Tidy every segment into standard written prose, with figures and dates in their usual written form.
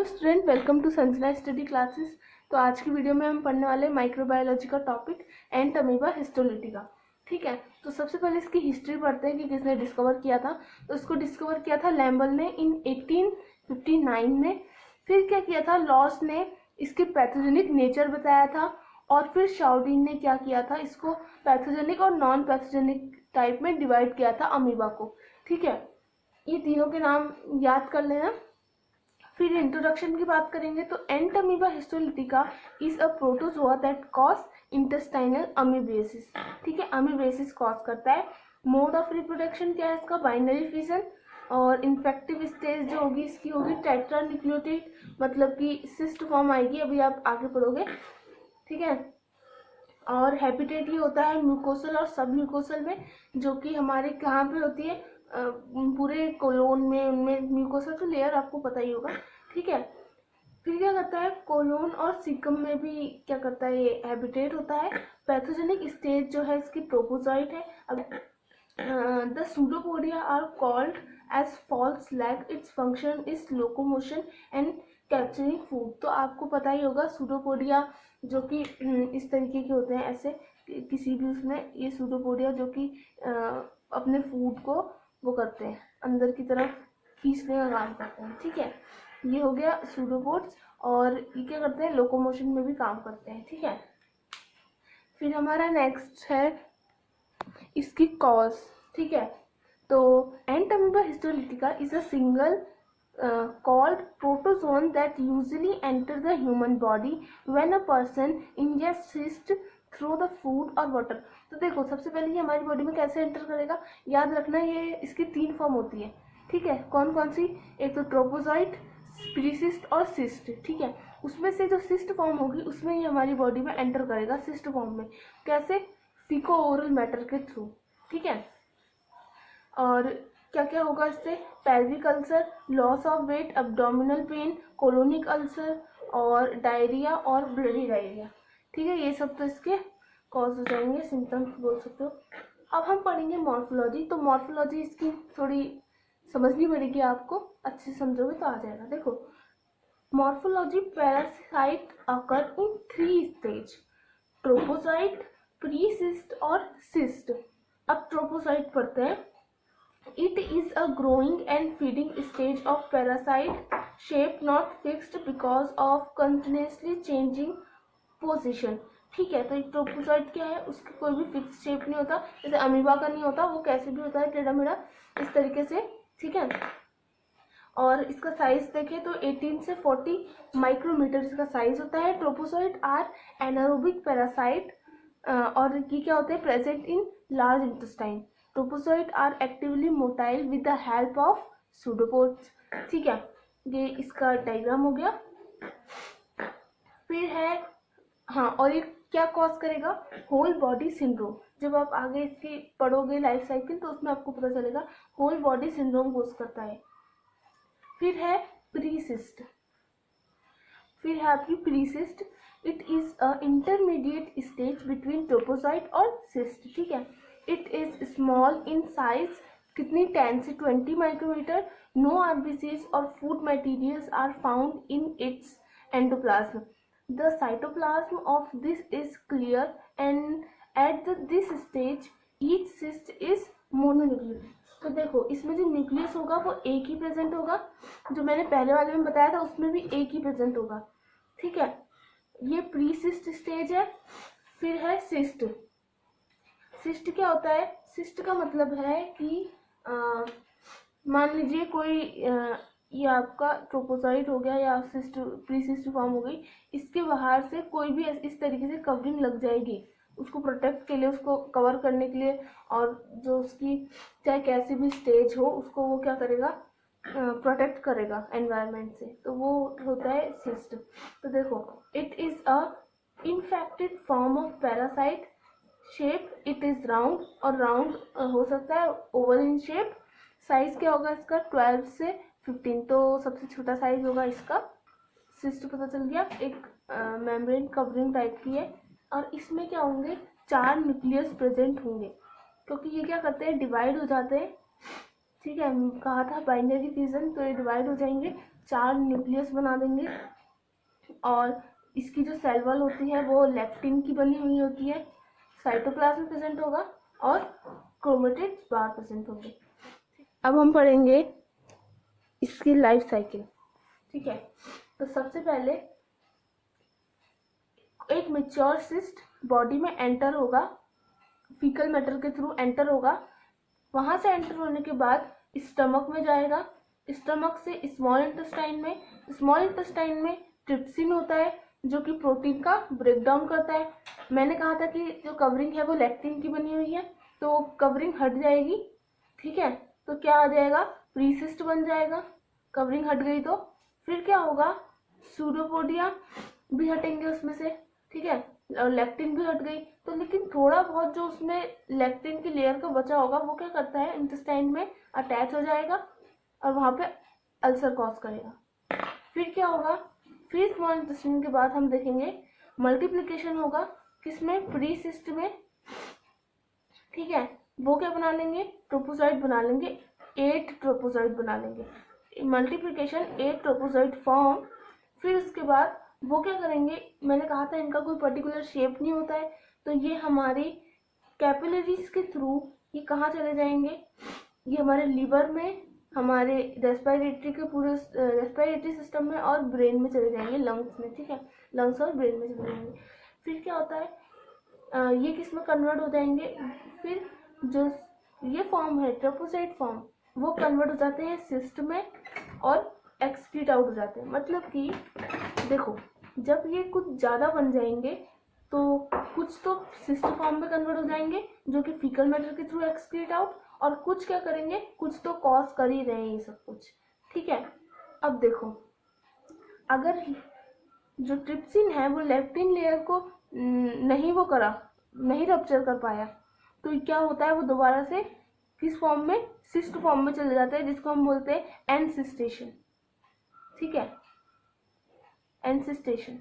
Student, welcome to Sanjana study classes. तो आज की वीडियो में हम पढ़ने वाले माइक्रोबायोलॉजी का टॉपिक एंट अमीबा हिस्टोलिटिका। ठीक है, तो सबसे पहले इसकी हिस्ट्री पढ़ते हैं कि किसने डिस्कवर किया था। तो इसको डिस्कवर किया था लैम्बल ने इन 1859 में। फिर क्या किया था, लॉस ने इसके पैथोजेनिक नेचर बताया था। और फिर शाउडिन ने क्या किया था, इसको पैथोजेनिक और नॉन पैथोजेनिक टाइप में डिवाइड किया था अमीबा को। ठीक है, ये तीनों के नाम याद कर लेना। फिर इंट्रोडक्शन की बात करेंगे तो Entamoeba histolytica is a protozoa that cause intestinal amoebiasis. ठीक है, अमीबेसिस कॉज करता है। मोड ऑफ रिप्रोडक्शन क्या है इसका, बाइनरी फिजन। और इन्फेक्टिव स्टेज जो होगी इसकी होगी टेट्रान्यूक्लियोटाइड, मतलब कि सिस्ट फॉर्म आएगी, अभी आप आगे पढ़ोगे। ठीक है, और हैबिटेट ये होता है म्यूकोसल और सब म्यूकोसल में, जो कि हमारे कहाँ पे होती है, पूरे कोलोन में, उनमें म्यूकोसल तो लेयर आपको पता ही होगा। ठीक है, फिर क्या करता है, कोलोन और सीकम में भी क्या करता है, ये हैबिटेट होता है। पैथोजेनिक स्टेज जो है इसकी ट्रोपोजोइट है। अब the pseudopodia are called as false leg, its function is locomotion and capturing food. तो आपको पता ही होगा सूडोपोडिया जो कि इस तरीके के होते हैं, ऐसे किसी भी उसमें, ये सूडोपोडिया जो कि अपने फूड को वो करते हैं, अंदर की तरफ खींचने का काम करते हैं। ठीक है, ये हो गया सूडोपोड्स। और ये क्या करते हैं, लोकोमोशन में भी काम करते हैं। ठीक है, फिर हमारा नेक्स्ट है इसकी कॉज। ठीक है, तो Entamoeba histolytica is a single called protozoan that usually enter the human body when a person ingests cyst through the food or water। तो देखो, सबसे पहले ये हमारी बॉडी में कैसे एंटर करेगा, याद रखना, ये इसकी तीन फॉर्म होती है। ठीक है, कौन कौन सी, एक तो ट्रोपोजोइट, प्रीसिस्ट और सिस्ट। ठीक है, उसमें से जो सिस्ट फॉर्म होगी उसमें ये हमारी बॉडी में एंटर करेगा, सिस्ट फॉर्म में। कैसे, फीको ओरल मैटर के थ्रू। ठीक है, और क्या क्या होगा इससे, pelvic ulcer, loss of weight, abdominal pain, colonic ulcer और डायरिया और ब्लडी डायरिया। ठीक है, ये सब तो इसके कॉज हो जाएंगे, सिम्टम्स बोल सकते हो। अब हम पढ़ेंगे मॉर्फोलॉजी। तो मॉर्फोलॉजी इसकी थोड़ी समझनी पड़ेगी आपको, अच्छे से समझोगे तो आ जाएगा। देखो, मॉर्फोलॉजी, पैरासाइट अकर इन 3 स्टेज, ट्रोपोसाइट, प्रीसिस्ट और सिस्ट। अब ट्रोपोसाइट पढ़ते हैं। It is a growing and feeding stage of parasite, shape not fixed because of continuously changing position। ठीक है, तो एक ट्रोपोसाइट क्या है, उसकी कोई भी फिक्स शेप नहीं होता, जैसे अमीबा का नहीं होता, वो कैसे भी होता है टेढ़ा मेढ़ा इस तरीके से। ठीक है, और इसका साइज देखें तो 18 से 40 माइक्रोमीटर इसका साइज होता है। ट्रोपोसाइट आर एनारोबिक पैरासाइट, और ये क्या होते हैं, present in large intestine. Trophozoite are actively motile with the help of pseudopods. ठीक है, ये इसका डायग्राम हो गया। फिर है, हाँ, और ये क्या कॉज करेगा, होल बॉडी सिंड्रोम। जब आप आगे इसकी पढ़ोगे लाइफ साइकिल तो उसमें आपको पता चलेगा, होल बॉडी सिंड्रोम कॉज करता है। फिर है प्रीसिस्ट। फिर है आपकी precyst, it is a intermediate stage between trophozoite और सिस्ट। ठीक है, it is small in size, कितनी, 10 से 20 माइक्रोमीटर। नो आरबीसीज और food materials are found in its endoplasm. The cytoplasm of this is clear and at this stage each cyst is mononuclear. तो देखो, इसमें जो न्यूक्लियस होगा वो एक ही प्रेजेंट होगा, जो मैंने पहले वाले में बताया था उसमें भी एक ही प्रेजेंट होगा। ठीक है, ये प्री सिस्ट स्टेज है। फिर है सिस्ट। सिस्ट क्या होता है, सिस्ट का मतलब है कि मान लीजिए कोई ये आपका ट्रोपोसाइट हो गया या सिस्ट, प्री सिस्ट फॉर्म हो गई, इसके बाहर से कोई भी इस तरीके से कवरिंग लग जाएगी उसको प्रोटेक्ट के लिए, उसको कवर करने के लिए, और जो उसकी चाहे कैसी भी स्टेज हो उसको वो क्या करेगा, प्रोटेक्ट करेगा एनवायरनमेंट से, तो वो होता है सिस्ट। तो देखो, it is a infected form of parasite, shape it is round, और राउंड हो सकता है ओवल इन शेप। साइज क्या होगा इसका, 12 से 15, तो सबसे छोटा साइज होगा इसका। सिस्ट पता चल गया, एक मेम्ब्रेन कवरिंग टाइप की है, और इसमें क्या होंगे, 4 न्यूक्लियस प्रेजेंट होंगे, क्योंकि ये क्या करते हैं, डिवाइड हो जाते हैं। ठीक है, कहा था बाइनरी फिजन, तो ये डिवाइड हो जाएंगे, 4 न्यूक्लियस बना देंगे और इसकी जो सेल वॉल होती है वो लेक्टिन की बनी हुई होती है, साइटोप्लाज्म प्रेजेंट होगा और क्रोमेटिड्स बाहर प्रेजेंट होंगे। अब हम पढ़ेंगे इसकी लाइफ साइकिल। ठीक है, तो सबसे पहले एक मैच्योर सिस्ट बॉडी में एंटर होगा, फीकल मैटर के थ्रू एंटर होगा। वहां से एंटर होने के बाद स्टमक में जाएगा, स्टमक से स्मॉल इंटेस्टाइन में ट्रिप्सिन होता है जो कि प्रोटीन का ब्रेकडाउन करता है। मैंने कहा था कि जो कवरिंग है वो लेक्टिन की बनी हुई है, तो कवरिंग हट जाएगी। ठीक है, तो क्या आ जाएगा, प्रीसिस्ट बन जाएगा। कवरिंग हट गई तो फिर क्या होगा, सूडोपोडिया भी हटेंगे उसमें से। ठीक है, और लेक्टिन भी हट गई तो, लेकिन थोड़ा बहुत जो उसमें लेक्टिन की लेयर का बचा होगा वो क्या करता है, इंटेस्टाइन में अटैच हो जाएगा और वहां पे अल्सर कॉज करेगा। फिर क्या होगा, फिर स्मॉल इंटेस्टाइन के बाद हम देखेंगे मल्टीप्लिकेशन होगा, किसमें, प्रीसिस्ट में। ठीक है, वो क्या बना लेंगे, ट्रोपोसाइट बना लेंगे, 8 ट्रोपोसाइट बना लेंगे, मल्टीप्लिकेशन 8 ट्रोपोसाइट फॉर्म। फिर उसके बाद वो क्या करेंगे, मैंने कहा था इनका कोई पर्टिकुलर शेप नहीं होता है, तो ये हमारी कैपिलरीज के थ्रू ये कहाँ चले जाएंगे, ये हमारे लीवर में, हमारे रेस्पिरेटरी सिस्टम में और ब्रेन में चले जाएंगे, लंग्स में। ठीक है, लंग्स और ब्रेन में चले जाएंगे। फिर क्या होता है, ये किस में कन्वर्ट हो जाएंगे, फिर जो ये फॉर्म है ट्रोपोसाइट फॉर्म, वो कन्वर्ट हो जाते हैं सिस्ट में और एक्सक्रीट आउट हो जाते हैं। मतलब कि देखो, जब ये कुछ ज़्यादा बन जाएंगे तो कुछ तो सिस्ट फॉर्म में कन्वर्ट हो जाएंगे जो कि फीकल मैटर के थ्रू एक्सक्रीट आउट, और कुछ क्या करेंगे, कुछ तो कॉज कर ही रहे हैं ये सब कुछ। ठीक है, अब देखो, अगर जो ट्रिप्सिन है वो लेक्टिन लेयर को नहीं रप्चर कर पाया, तो क्या होता है, वो दोबारा से किस फॉर्म में, सिस्ट फॉर्म में चले जाते हैं, जिसको हम बोलते हैं एनसिस्टेशन। ठीक है, एनसिस्टेशन,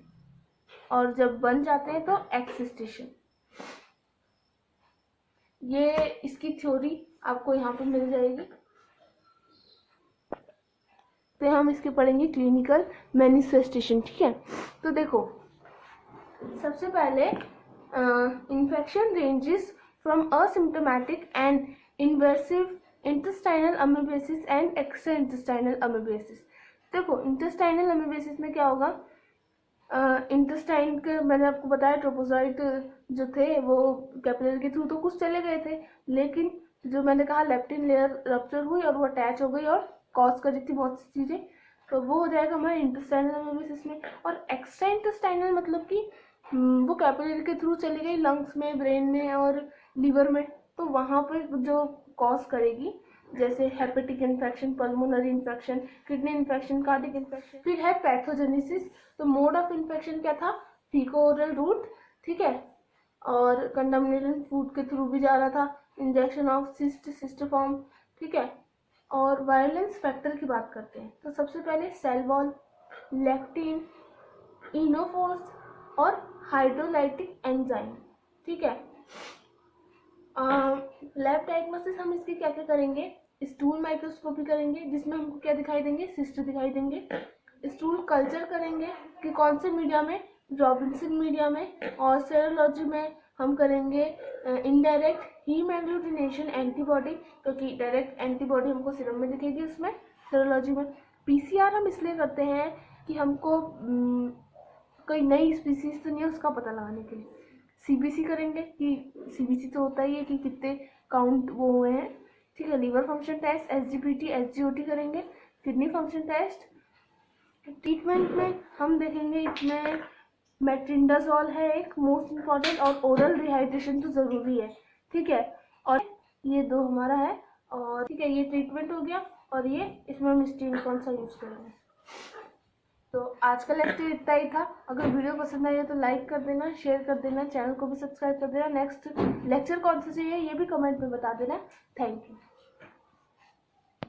और जब बन जाते हैं तो एक्सिस्टेशन। ये इसकी थ्योरी आपको यहाँ पे मिल जाएगी। तो हम इसके पढ़ेंगे क्लिनिकल मैनिफेस्टेशन। ठीक है, तो देखो, सबसे पहले infection ranges from asymptomatic and invasive intestinal amoebiasis and extra intestinal amoebiasis. देखो, इंटेस्टाइनल अमीबेसिस में क्या होगा, इंटेस्टाइन के मैंने आपको बताया ट्रोपोसाइट जो थे वो कैपिलरी के थ्रू तो कुछ चले गए थे, लेकिन जो मैंने कहा लेक्टिन लेयर रप्चर हुई और वो अटैच हो गई और कॉज कर रही थी बहुत सी चीज़ें, तो वो हो जाएगा हमारे इंटेस्टाइनल अमीबेसिस में। और एक्स्ट्रा इंटेस्टाइनल मतलब कि वो कैपिलरी के थ्रू चली गई लंग्स में, ब्रेन में और लीवर में, तो वहाँ पर जो कॉज करेगी, जैसे hepatic infection, pulmonary infection, kidney infection, cardiac infection. फिर है पैथोजेनेसिस, तो मोड ऑफ इन्फेक्शन क्या था, फीको ओरल रूट। ठीक है, और कंटामिनेटेड फूड के थ्रू भी जा रहा था, इंजेक्शन ऑफ सिस्ट फॉर्म। ठीक है, और वायलेंस फैक्टर की बात करते हैं, तो सबसे पहले सेल वॉल, लेक्टिन, इनोफोर्स और हाइड्रोलाइटिक एंजाइम। ठीक है, लैब डायग्नोसिस हम इसकी क्या क्या करेंगे, स्टूल माइक्रोस्कोपी करेंगे जिसमें हमको क्या दिखाई देंगे, सिस्ट दिखाई देंगे। स्टूल कल्चर करेंगे कि कौन से मीडिया में, रॉबिन्सन मीडिया में। और सेरोलॉजी में हम करेंगे इनडायरेक्ट हीम एग्लूटिनेशन एंटीबॉडी, क्योंकि डायरेक्ट एंटीबॉडी हमको सीरम में दिखेगी उसमें, सेरोलॉजी में। पीसीआर हम इसलिए करते हैं कि हमको कोई नई स्पीसीज तो नहीं है उसका पता लगाने के लिए। सीबीसी करेंगे कि सीबीसी तो होता ही है कि कितने काउंट वो हुए हैं। ठीक है, liver function test, SGPT, SGOT करेंगे, किडनी फंक्शन टेस्ट। ट्रीटमेंट में हम देखेंगे इसमें मेट्रिंडाजोल है एक मोस्ट इम्पॉर्टेंट, और ओरल रिहाइड्रेशन तो ज़रूरी है। ठीक है, और ये 2 हमारा है। और ठीक है, ये ट्रीटमेंट हो गया, और ये इसमें हम स्टीम कौन सा यूज़ करेंगे। तो आज का लेक्चर इतना ही था। अगर वीडियो पसंद आई है तो लाइक कर देना, शेयर कर देना, चैनल को भी सब्सक्राइब कर देना। नेक्स्ट लेक्चर कौन सा चाहिए ये भी कमेंट में बता देना। Thank you.